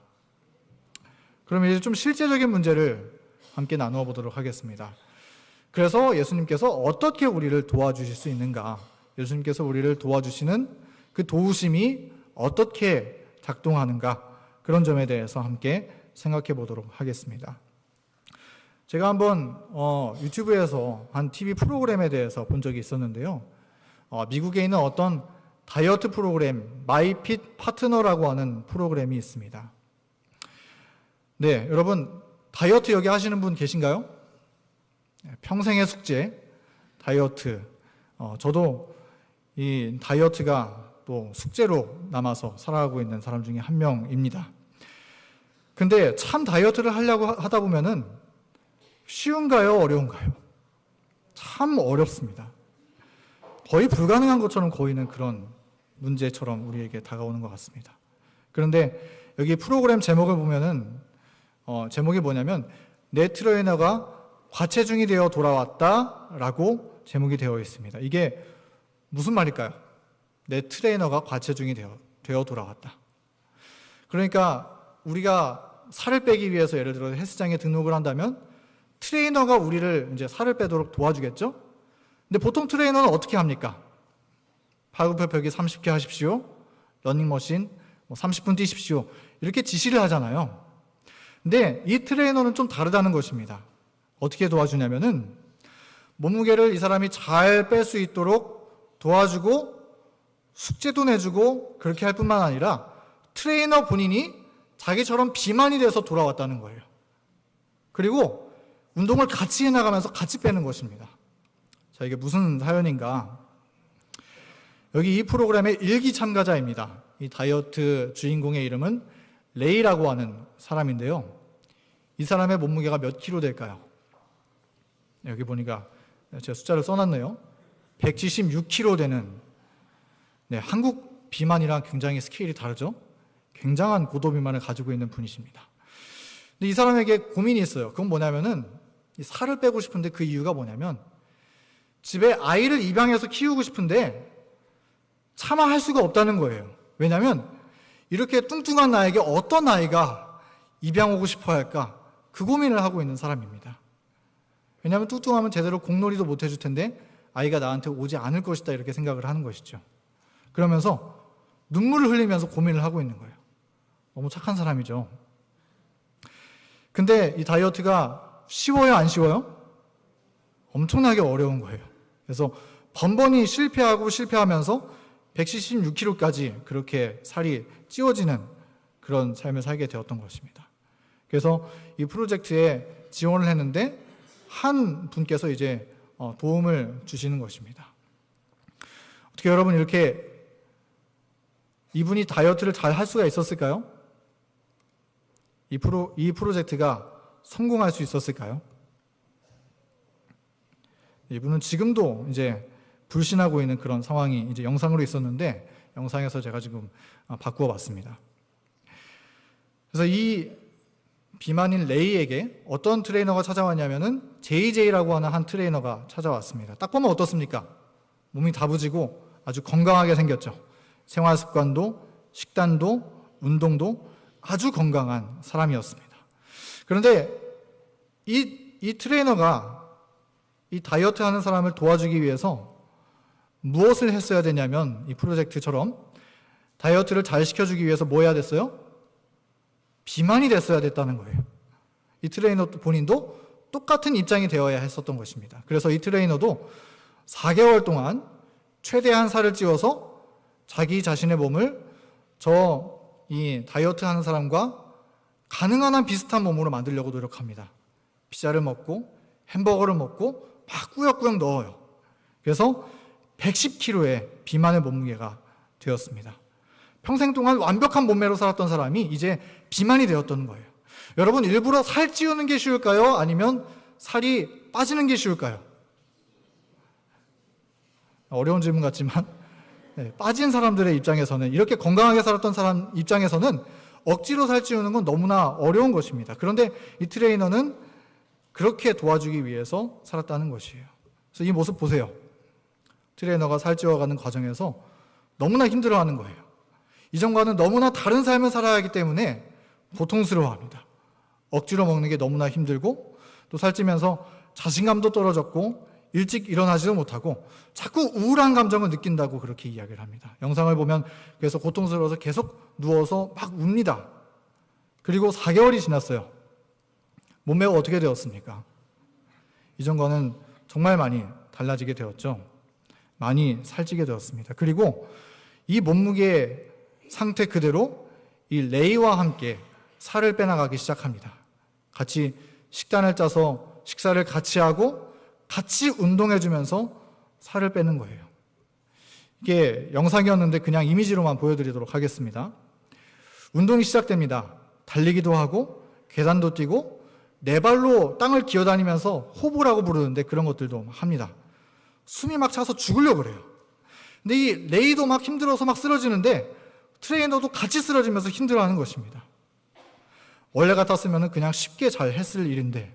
그럼 이제 좀 실제적인 문제를 함께 나누어 보도록 하겠습니다. 그래서 예수님께서 어떻게 우리를 도와주실 수 있는가, 예수님께서 우리를 도와주시는 그 도우심이 어떻게 작동하는가, 그런 점에 대해서 함께 생각해 보도록 하겠습니다. 제가 한번 유튜브에서 한 TV 프로그램에 대해서 본 적이 있었는데요. 미국에 있는 어떤 다이어트 프로그램, 마이핏 파트너라고 하는 프로그램이 있습니다. 네, 여러분 다이어트 여기 하시는 분 계신가요? 평생의 숙제, 다이어트. 저도 이 다이어트가 또 숙제로 남아서 살아가고 있는 사람 중에 한 명입니다. 근데 참 다이어트를 하려고 하다 보면은 쉬운가요? 어려운가요? 참 어렵습니다. 거의 불가능한 것처럼 보이는 그런 문제처럼 우리에게 다가오는 것 같습니다. 그런데 여기 프로그램 제목을 보면은 제목이 뭐냐면 내 트레이너가 과체중이 되어 돌아왔다라고 제목이 되어 있습니다. 이게 무슨 말일까요? 내 트레이너가 과체중이 되어 돌아왔다. 그러니까 우리가 살을 빼기 위해서 예를 들어 헬스장에 등록을 한다면 트레이너가 우리를 이제 살을 빼도록 도와주겠죠? 근데 보통 트레이너는 어떻게 합니까? 팔굽혀펴기 30개 하십시오. 러닝머신 30분 뛰십시오. 이렇게 지시를 하잖아요. 근데 이 트레이너는 좀 다르다는 것입니다. 어떻게 도와주냐면은 몸무게를 이 사람이 잘 뺄 수 있도록 도와주고 숙제도 내주고 그렇게 할 뿐만 아니라 트레이너 본인이 자기처럼 비만이 돼서 돌아왔다는 거예요. 그리고 운동을 같이 해나가면서 같이 빼는 것입니다. 자, 이게 무슨 사연인가? 여기 이 프로그램의 일기 참가자입니다. 이 다이어트 주인공의 이름은 레이라고 하는 사람인데요. 이 사람의 몸무게가 몇 킬로 될까요? 여기 보니까 제가 숫자를 써놨네요. 176kg 되는, 네, 한국 비만이랑 굉장히 스케일이 다르죠? 굉장한 고도 비만을 가지고 있는 분이십니다. 근데 이 사람에게 고민이 있어요. 그건 뭐냐면은 이 살을 빼고 싶은데 그 이유가 뭐냐면 집에 아이를 입양해서 키우고 싶은데 차마 할 수가 없다는 거예요. 왜냐하면 이렇게 뚱뚱한 나에게 어떤 아이가 입양 오고 싶어 할까? 그 고민을 하고 있는 사람입니다. 왜냐하면 뚱뚱하면 제대로 공놀이도 못 해줄 텐데 아이가 나한테 오지 않을 것이다, 이렇게 생각을 하는 것이죠. 그러면서 눈물을 흘리면서 고민을 하고 있는 거예요. 너무 착한 사람이죠. 근데 이 다이어트가 쉬워요, 안 쉬워요? 엄청나게 어려운 거예요. 그래서 번번이 실패하면서 176kg까지 그렇게 살이 찌워지는 그런 삶을 살게 되었던 것입니다. 그래서 이 프로젝트에 지원을 했는데 한 분께서 이제 도움을 주시는 것입니다. 어떻게 여러분 이렇게 이분이 다이어트를 잘 할 수가 있었을까요? 이 프로젝트가 성공할 수 있었을까요? 이분은 지금도 이제 불신하고 있는 그런 상황이 이제 영상으로 있었는데 영상에서 제가 지금 바꾸어 봤습니다. 그래서 이 비만인 레이에게 어떤 트레이너가 찾아왔냐면은 JJ라고 하는 한 트레이너가 찾아왔습니다. 딱 보면 어떻습니까? 몸이 다부지고 아주 건강하게 생겼죠. 생활 습관도, 식단도, 운동도 아주 건강한 사람이었습니다. 그런데 이 트레이너가 이 다이어트 하는 사람을 도와주기 위해서 무엇을 했어야 되냐면, 이 프로젝트처럼 다이어트를 잘 시켜주기 위해서 뭐 해야 됐어요? 비만이 됐어야 됐다는 거예요. 이 트레이너 본인도 똑같은 입장이 되어야 했었던 것입니다. 그래서 이 트레이너도 4개월 동안 최대한 살을 찌워서 자기 자신의 몸을 이 다이어트 하는 사람과 가능한 한 비슷한 몸으로 만들려고 노력합니다. 피자를 먹고 햄버거를 먹고 막 꾸역꾸역 넣어요. 그래서 110kg의 비만의 몸무게가 되었습니다. 평생 동안 완벽한 몸매로 살았던 사람이 이제 비만이 되었던 거예요. 여러분, 일부러 살 찌우는 게 쉬울까요? 아니면 살이 빠지는 게 쉬울까요? 어려운 질문 같지만 빠진 사람들의 입장에서는, 이렇게 건강하게 살았던 사람 입장에서는 억지로 살 찌우는 건 너무나 어려운 것입니다. 그런데 이 트레이너는 그렇게 도와주기 위해서 살았다는 것이에요. 그래서 이 모습 보세요. 트레이너가 살 찌워가는 과정에서 너무나 힘들어하는 거예요. 이전과는 너무나 다른 삶을 살아야 하기 때문에 고통스러워합니다. 억지로 먹는 게 너무나 힘들고, 또 살찌면서 자신감도 떨어졌고 일찍 일어나지도 못하고 자꾸 우울한 감정을 느낀다고 그렇게 이야기를 합니다. 영상을 보면 그래서 고통스러워서 계속 누워서 막 웁니다. 그리고 4개월이 지났어요. 몸매가 어떻게 되었습니까? 이전과는 정말 많이 달라지게 되었죠. 많이 살찌게 되었습니다. 그리고 이 몸무게 상태 그대로 이 레이와 함께 살을 빼나가기 시작합니다. 같이 식단을 짜서 식사를 같이 하고 같이 운동해주면서 살을 빼는 거예요. 이게 영상이었는데 그냥 이미지로만 보여드리도록 하겠습니다. 운동이 시작됩니다. 달리기도 하고 계단도 뛰고 네 발로 땅을 기어다니면서 호보라고 부르는데 그런 것들도 합니다. 숨이 막 차서 죽으려고 그래요. 근데 이 레이도 막 힘들어서 막 쓰러지는데 트레이너도 같이 쓰러지면서 힘들어하는 것입니다. 원래 같았으면 그냥 쉽게 잘 했을 일인데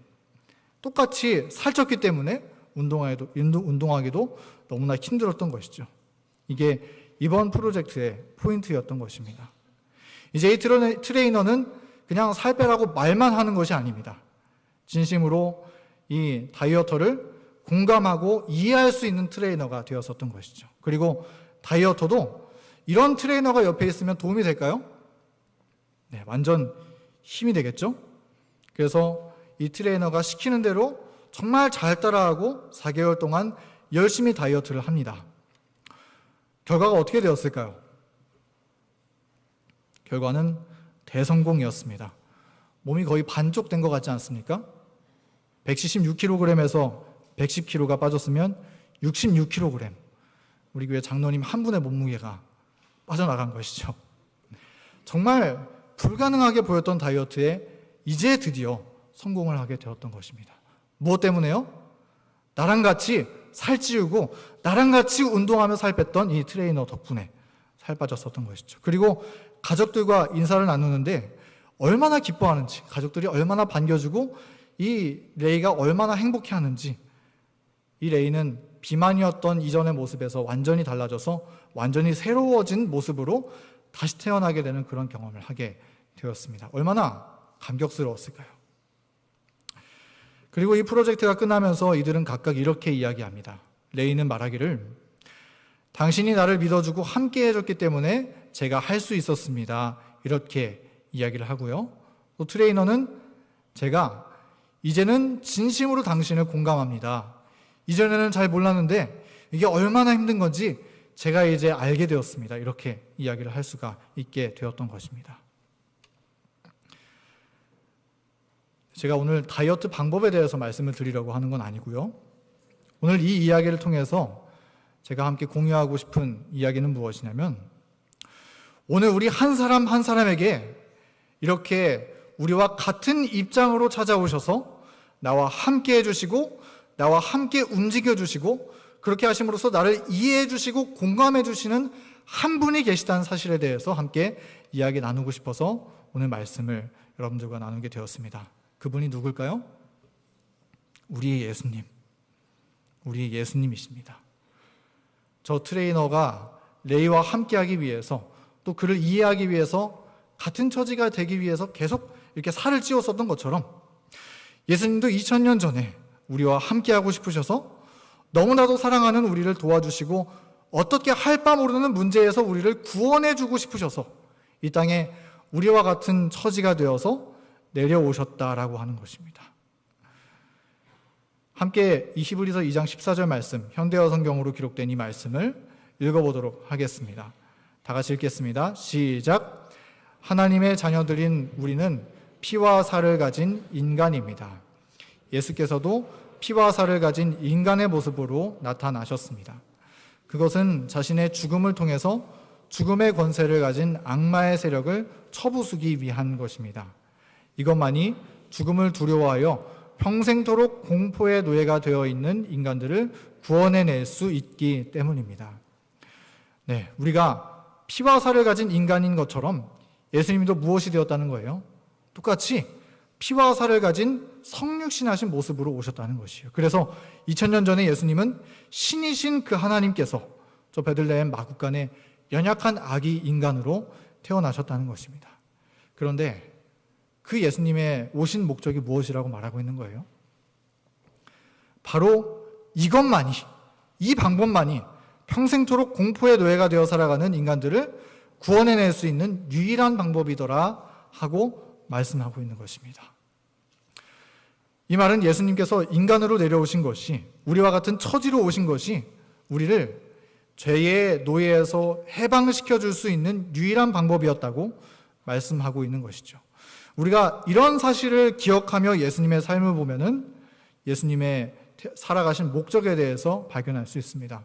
똑같이 살쪘기 때문에 운동하기도 너무나 힘들었던 것이죠. 이게 이번 프로젝트의 포인트였던 것입니다. 이제 이 트레이너는 그냥 살 빼라고 말만 하는 것이 아닙니다. 진심으로 이 다이어터를 공감하고 이해할 수 있는 트레이너가 되었었던 것이죠. 그리고 다이어터도 이런 트레이너가 옆에 있으면 도움이 될까요? 네, 완전 힘이 되겠죠? 그래서 이 트레이너가 시키는 대로 정말 잘 따라하고 4개월 동안 열심히 다이어트를 합니다. 결과가 어떻게 되었을까요? 결과는 대성공이었습니다. 몸이 거의 반쪽 된 것 같지 않습니까? 176kg에서 110kg가 빠졌으면 66kg, 우리 교회 장로님 한 분의 몸무게가 빠져나간 것이죠. 정말 불가능하게 보였던 다이어트에 이제 드디어 성공을 하게 되었던 것입니다. 무엇 때문에요? 나랑 같이 살찌우고 나랑 같이 운동하며 살 뺐던 이 트레이너 덕분에 살 빠졌었던 것이죠. 그리고 가족들과 인사를 나누는데 얼마나 기뻐하는지, 가족들이 얼마나 반겨주고 이 레이가 얼마나 행복해하는지, 이 레이는 비만이었던 이전의 모습에서 완전히 달라져서 완전히 새로워진 모습으로 다시 태어나게 되는 그런 경험을 하게 되었습니다. 얼마나 감격스러웠을까요? 그리고 이 프로젝트가 끝나면서 이들은 각각 이렇게 이야기합니다. 레이는 말하기를, 당신이 나를 믿어주고 함께 해줬기 때문에 제가 할 수 있었습니다. 이렇게 이야기를 하고요. 또 트레이너는, 제가 이제는 진심으로 당신을 공감합니다. 이전에는 잘 몰랐는데 이게 얼마나 힘든 건지 제가 이제 알게 되었습니다. 이렇게 이야기를 할 수가 있게 되었던 것입니다. 제가 오늘 다이어트 방법에 대해서 말씀을 드리려고 하는 건 아니고요. 오늘 이 이야기를 통해서 제가 함께 공유하고 싶은 이야기는 무엇이냐면, 오늘 우리 한 사람 한 사람에게 이렇게 우리와 같은 입장으로 찾아오셔서 나와 함께 해주시고 나와 함께 움직여주시고 그렇게 하심으로써 나를 이해해주시고 공감해주시는 한 분이 계시다는 사실에 대해서 함께 이야기 나누고 싶어서 오늘 말씀을 여러분들과 나누게 되었습니다. 그분이 누굴까요? 우리의 예수님, 우리의 예수님이십니다. 저 트레이너가 레이와 함께하기 위해서, 또 그를 이해하기 위해서 같은 처지가 되기 위해서 계속 이렇게 살을 찌웠었던 것처럼 예수님도 2000년 전에 우리와 함께하고 싶으셔서 너무나도 사랑하는 우리를 도와주시고 어떻게 할 바 모르는 문제에서 우리를 구원해주고 싶으셔서 이 땅에 우리와 같은 처지가 되어서 내려오셨다라고 하는 것입니다. 함께 이 히브리서 2장 14절 말씀, 현대어 성경으로 기록된 이 말씀을 읽어보도록 하겠습니다. 다 같이 읽겠습니다. 시작. 하나님의 자녀들인 우리는 피와 살을 가진 인간입니다. 예수께서도 피와 살을 가진 인간의 모습으로 나타나셨습니다. 그것은 자신의 죽음을 통해서 죽음의 권세를 가진 악마의 세력을 쳐부수기 위한 것입니다. 이것만이 죽음을 두려워하여 평생토록 공포의 노예가 되어 있는 인간들을 구원해낼 수 있기 때문입니다. 네, 우리가 피와 살을 가진 인간인 것처럼 예수님도 무엇이 되었다는 거예요? 똑같이 피와 살을 가진 성육신하신 모습으로 오셨다는 것이에요. 그래서 2000년 전에 예수님은 신이신 그 하나님께서 저 베들레헴 마구간에 연약한 아기 인간으로 태어나셨다는 것입니다. 그런데 그 예수님의 오신 목적이 무엇이라고 말하고 있는 거예요? 바로 이것만이, 이 방법만이 평생토록 공포의 노예가 되어 살아가는 인간들을 구원해낼 수 있는 유일한 방법이더라 하고 말씀하고 있는 것입니다. 이 말은 예수님께서 인간으로 내려오신 것이, 우리와 같은 처지로 오신 것이 우리를 죄의 노예에서 해방시켜 줄 수 있는 유일한 방법이었다고 말씀하고 있는 것이죠. 우리가 이런 사실을 기억하며 예수님의 삶을 보면은 예수님의 살아가신 목적에 대해서 발견할 수 있습니다.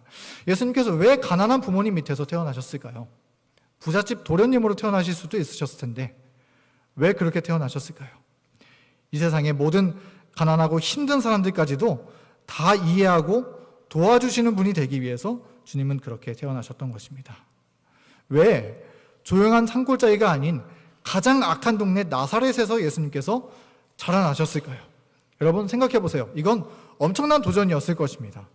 예수님께서 왜 가난한 부모님 밑에서 태어나셨을까요? 부잣집 도련님으로 태어나실 수도 있으셨을 텐데 왜 그렇게 태어나셨을까요? 이 세상의 모든 가난하고 힘든 사람들까지도 다 이해하고 도와주시는 분이 되기 위해서 주님은 그렇게 태어나셨던 것입니다. 왜 조용한 산골짜기가 아닌 가장 악한 동네 나사렛에서 예수님께서 자라나셨을까요? 여러분 생각해 보세요. 이건 엄청난 도전이었을 것입니다.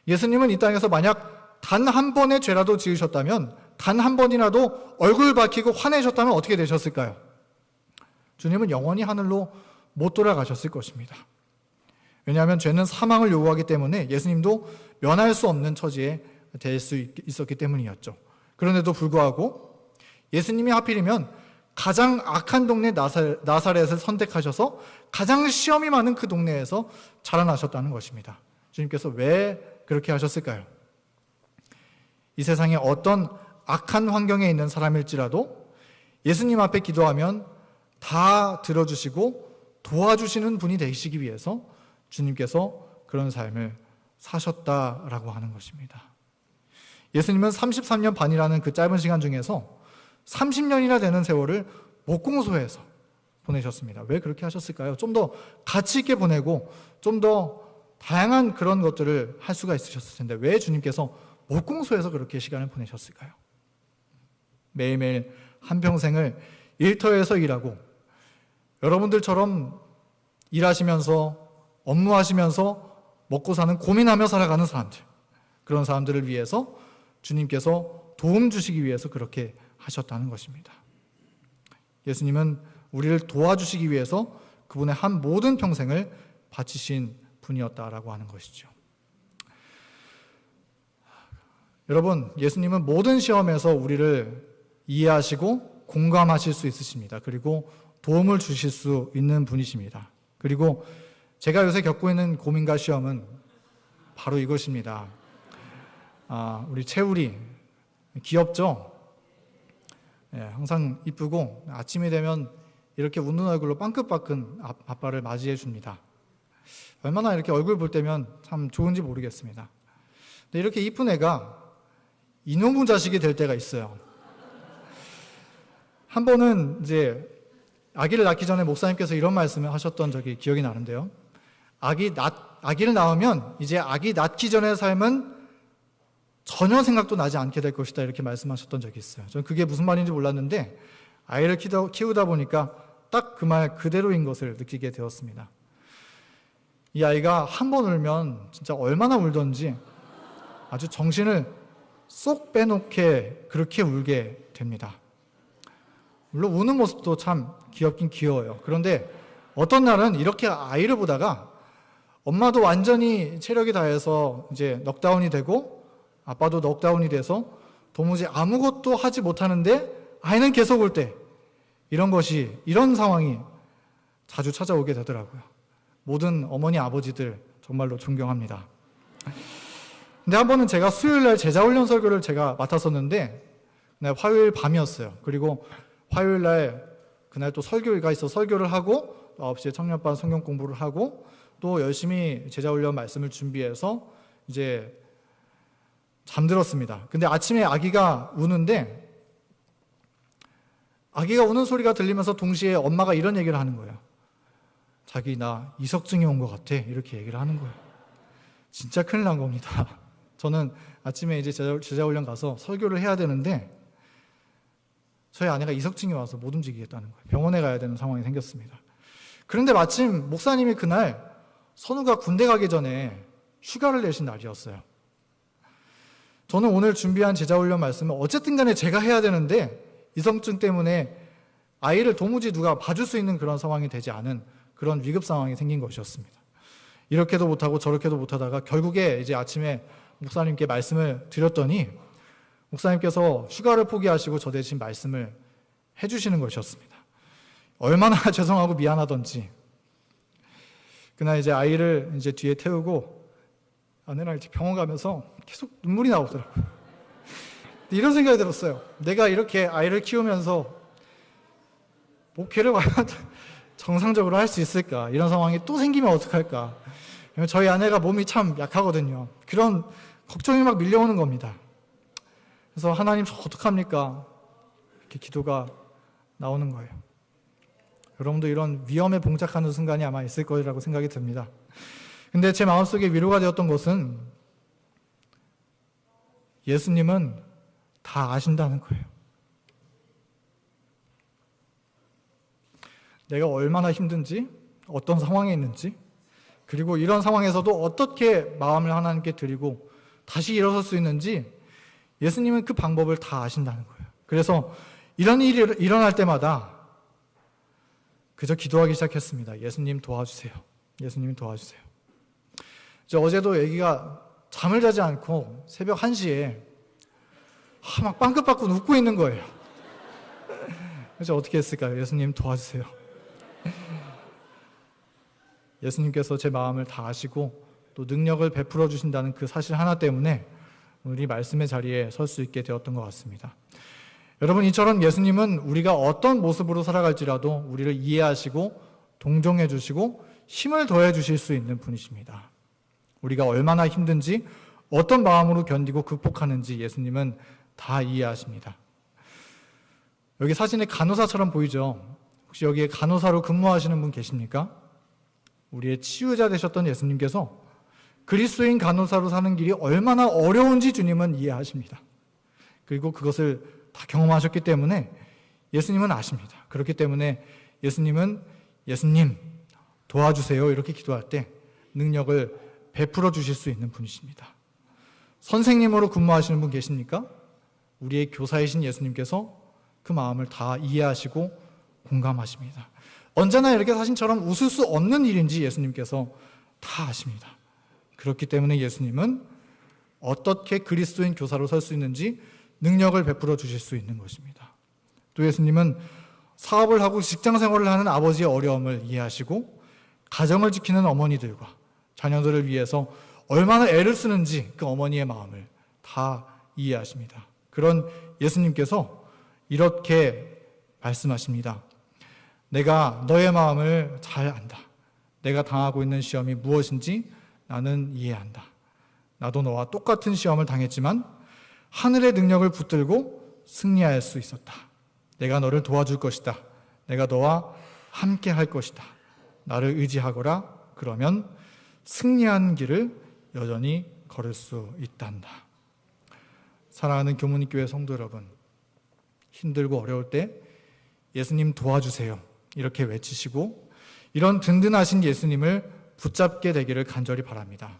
예수님은 이 땅에서 만약 단 한 번의 죄라도 지으셨다면, 단 한 번이라도 얼굴 밝히고 화내셨다면 어떻게 되셨을까요? 주님은 영원히 하늘로 못 돌아가셨을 것입니다. 왜냐하면 죄는 사망을 요구하기 때문에 예수님도 면할 수 없는 처지에 될 수 있었기 때문이었죠. 그런데도 불구하고 예수님이 하필이면 가장 악한 동네 나사렛을 선택하셔서 가장 시험이 많은 그 동네에서 자라나셨다는 것입니다. 주님께서 왜 그렇게 하셨을까요? 이 세상에 어떤 악한 환경에 있는 사람일지라도 예수님 앞에 기도하면 다 들어주시고 도와주시는 분이 되시기 위해서 주님께서 그런 삶을 사셨다라고 하는 것입니다. 예수님은 33년 반이라는 그 짧은 시간 중에서 30년이나 되는 세월을 목공소에서 보내셨습니다. 왜 그렇게 하셨을까요? 좀 더 가치 있게 보내고 좀 더 다양한 그런 것들을 할 수가 있으셨을 텐데 왜 주님께서 목공소에서 그렇게 시간을 보내셨을까요? 매일매일 한평생을 일터에서 일하고 여러분들처럼 일하시면서 업무하시면서 먹고 사는 고민하며 살아가는 사람들, 그런 사람들을 위해서 주님께서 도움 주시기 위해서 그렇게 하셨다는 것입니다. 예수님은 우리를 도와주시기 위해서 그분의 한 모든 평생을 바치신 분이었다라고 하는 것이죠. 여러분, 예수님은 모든 시험에서 우리를 이해하시고 공감하실 수 있으십니다. 그리고 도움을 주실 수 있는 분이십니다. 그리고 제가 요새 겪고 있는 고민과 시험은 바로 이것입니다. 우리 채울이 귀엽죠? 네, 항상 이쁘고 아침이 되면 이렇게 웃는 얼굴로 빵긋빵긋 아빠를 맞이해 줍니다. 얼마나 이렇게 얼굴 볼 때면 참 좋은지 모르겠습니다. 근데 이렇게 이쁜 애가 이놈의 자식이 될 때가 있어요. 한 번은 이제 아기를 낳기 전에 목사님께서 이런 말씀을 하셨던 적이 기억이 나는데요. 아기를 낳으면 이제 아기 낳기 전의 삶은 전혀 생각도 나지 않게 될 것이다, 이렇게 말씀하셨던 적이 있어요. 저는 그게 무슨 말인지 몰랐는데 아이를 키우다 보니까 딱 그 말 그대로인 것을 느끼게 되었습니다. 이 아이가 한 번 울면 진짜 얼마나 울던지 아주 정신을 쏙 빼놓게 그렇게 울게 됩니다. 물론 우는 모습도 참 귀엽긴 귀여워요. 그런데 어떤 날은 이렇게 아이를 보다가 엄마도 완전히 체력이 다해서 이제 넉다운이 되고 아빠도 넉다운이 돼서 도무지 아무것도 하지 못하는데 아이는 계속 올 때 이런 상황이 자주 찾아오게 되더라고요. 모든 어머니 아버지들 정말로 존경합니다. 근데 한 번은 제가 수요일 날 제자훈련 설교를 제가 맡았었는데 그날 화요일 밤이었어요. 그리고 화요일 날 그날 또 설교가 있어 설교를 하고 9시에 청년반 성경 공부를 하고 또 열심히 제자훈련 말씀을 준비해서 이제 잠들었습니다. 근데 아침에 아기가 우는데 아기가 우는 소리가 들리면서 동시에 엄마가 이런 얘기를 하는 거예요. 자기 나 이석증이 온 것 같아. 이렇게 얘기를 하는 거예요. 진짜 큰일 난 겁니다. 저는 아침에 이제 제자훈련 가서 설교를 해야 되는데 저희 아내가 이석증이 와서 못 움직이겠다는 거예요. 병원에 가야 되는 상황이 생겼습니다. 그런데 마침 목사님이 그날 선우가 군대 가기 전에 휴가를 내신 날이었어요. 저는 오늘 준비한 제자훈련 말씀을 어쨌든 간에 제가 해야 되는데 이석증 때문에 아이를 도무지 누가 봐줄 수 있는 그런 상황이 되지 않은 그런 위급 상황이 생긴 것이었습니다. 이렇게도 못하고 저렇게도 못하다가 결국에 이제 아침에 목사님께 말씀을 드렸더니 목사님께서 휴가를 포기하시고 저 대신 말씀을 해주시는 것이었습니다. 얼마나 죄송하고 미안하던지 그날 이제 아이를 이제 뒤에 태우고 아내랑 이제 병원 가면서 계속 눈물이 나오더라고요. 이런 생각이 들었어요. 내가 이렇게 아이를 키우면서 목회를 과연 정상적으로 할 수 있을까? 이런 상황이 또 생기면 어떡할까? 저희 아내가 몸이 참 약하거든요. 그런 걱정이 막 밀려오는 겁니다. 그래서 하나님 저 어떡합니까? 이렇게 기도가 나오는 거예요. 여러분도 이런 위험에 봉착하는 순간이 아마 있을 거라고 생각이 듭니다. 근데 제 마음속에 위로가 되었던 것은 예수님은 다 아신다는 거예요. 내가 얼마나 힘든지, 어떤 상황에 있는지, 그리고 이런 상황에서도 어떻게 마음을 하나님께 드리고 다시 일어설 수 있는지 예수님은 그 방법을 다 아신다는 거예요. 그래서 이런 일이 일어날 때마다 그저 기도하기 시작했습니다. 예수님 도와주세요. 예수님 도와주세요. 어제도 애기가 잠을 자지 않고 새벽 1시에 막 빵긋빵긋 웃고 있는 거예요. 그래서 어떻게 했을까요? 예수님 도와주세요. 예수님께서 제 마음을 다 아시고 또 능력을 베풀어 주신다는 그 사실 하나 때문에 우리 말씀의 자리에 설 수 있게 되었던 것 같습니다. 여러분, 이처럼 예수님은 우리가 어떤 모습으로 살아갈지라도 우리를 이해하시고 동정해 주시고 힘을 더해 주실 수 있는 분이십니다. 우리가 얼마나 힘든지 어떤 마음으로 견디고 극복하는지 예수님은 다 이해하십니다. 여기 사진에 간호사처럼 보이죠? 혹시 여기에 간호사로 근무하시는 분 계십니까? 우리의 치유자 되셨던 예수님께서 그리스도인 간호사로 사는 길이 얼마나 어려운지 주님은 이해하십니다. 그리고 그것을 다 경험하셨기 때문에 예수님은 아십니다. 그렇기 때문에 예수님은 예수님 도와주세요 이렇게 기도할 때 능력을 베풀어 주실 수 있는 분이십니다. 선생님으로 근무하시는 분 계십니까? 우리의 교사이신 예수님께서 그 마음을 다 이해하시고 공감하십니다. 언제나 이렇게 사진처럼 웃을 수 없는 일인지 예수님께서 다 아십니다. 그렇기 때문에 예수님은 어떻게 그리스도인 교사로 설 수 있는지 능력을 베풀어 주실 수 있는 것입니다. 또 예수님은 사업을 하고 직장 생활을 하는 아버지의 어려움을 이해하시고 가정을 지키는 어머니들과 자녀들을 위해서 얼마나 애를 쓰는지 그 어머니의 마음을 다 이해하십니다. 그런 예수님께서 이렇게 말씀하십니다. 내가 너의 마음을 잘 안다. 내가 당하고 있는 시험이 무엇인지 나는 이해한다. 나도 너와 똑같은 시험을 당했지만 하늘의 능력을 붙들고 승리할 수 있었다. 내가 너를 도와줄 것이다. 내가 너와 함께 할 것이다. 나를 의지하거라. 그러면 승리한 길을 여전히 걸을 수 있단다. 사랑하는 교문교회 성도 여러분, 힘들고 어려울 때 예수님 도와주세요 이렇게 외치시고 이런 든든하신 예수님을 붙잡게 되기를 간절히 바랍니다.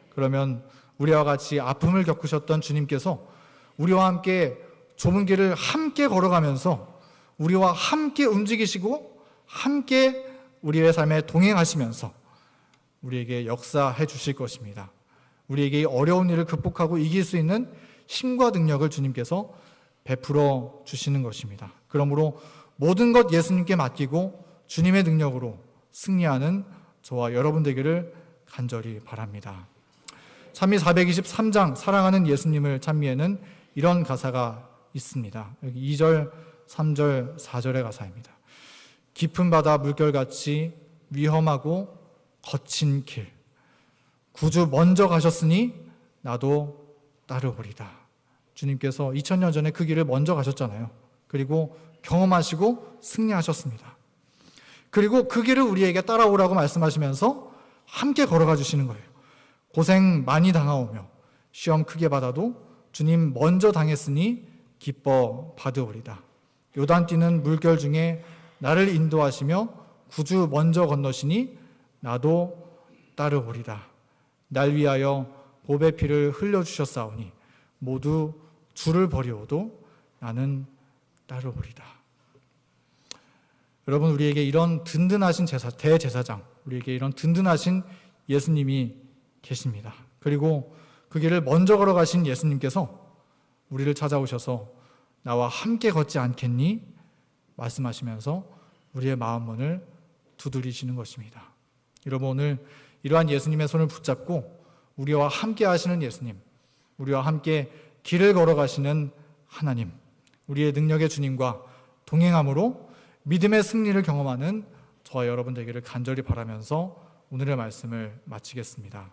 그러면 우리와 같이 아픔을 겪으셨던 주님께서 우리와 함께 좁은 길을 함께 걸어가면서 우리와 함께 움직이시고 함께 우리의 삶에 동행하시면서 우리에게 역사해 주실 것입니다. 우리에게 어려운 일을 극복하고 이길 수 있는 힘과 능력을 주님께서 베풀어 주시는 것입니다. 그러므로 모든 것 예수님께 맡기고 주님의 능력으로 승리하는 저와 여러분 되기를 간절히 바랍니다. 찬미 423장 사랑하는 예수님을 찬미에는 이런 가사가 있습니다. 여기 2절, 3절, 4절의 가사입니다. 깊은 바다 물결같이 위험하고 거친 길, 구주 먼저 가셨으니 나도 따르오리다. 주님께서 2000년 전에 그 길을 먼저 가셨잖아요. 그리고 경험하시고 승리하셨습니다. 그리고 그 길을 우리에게 따라오라고 말씀하시면서 함께 걸어가 주시는 거예요. 고생 많이 당하오며 시험 크게 받아도 주님 먼저 당했으니 기뻐 받으오리다. 요단 뛰는 물결 중에 나를 인도하시며 구주 먼저 건너시니 나도 따르오리다. 날 위하여 보배 피를 흘려주셨사오니 모두 주를 버리오도 나는 따르오리다. 여러분, 우리에게 이런 든든하신 대제사장, 우리에게 이런 든든하신 예수님이 계십니다. 그리고 그 길을 먼저 걸어가신 예수님께서 우리를 찾아오셔서 나와 함께 걷지 않겠니? 말씀하시면서 우리의 마음문을 두드리시는 것입니다. 여러분, 오늘 이러한 예수님의 손을 붙잡고 우리와 함께 하시는 예수님, 우리와 함께 길을 걸어가시는 하나님, 우리의 능력의 주님과 동행함으로 믿음의 승리를 경험하는 저와 여러분 되기를 간절히 바라면서 오늘의 말씀을 마치겠습니다.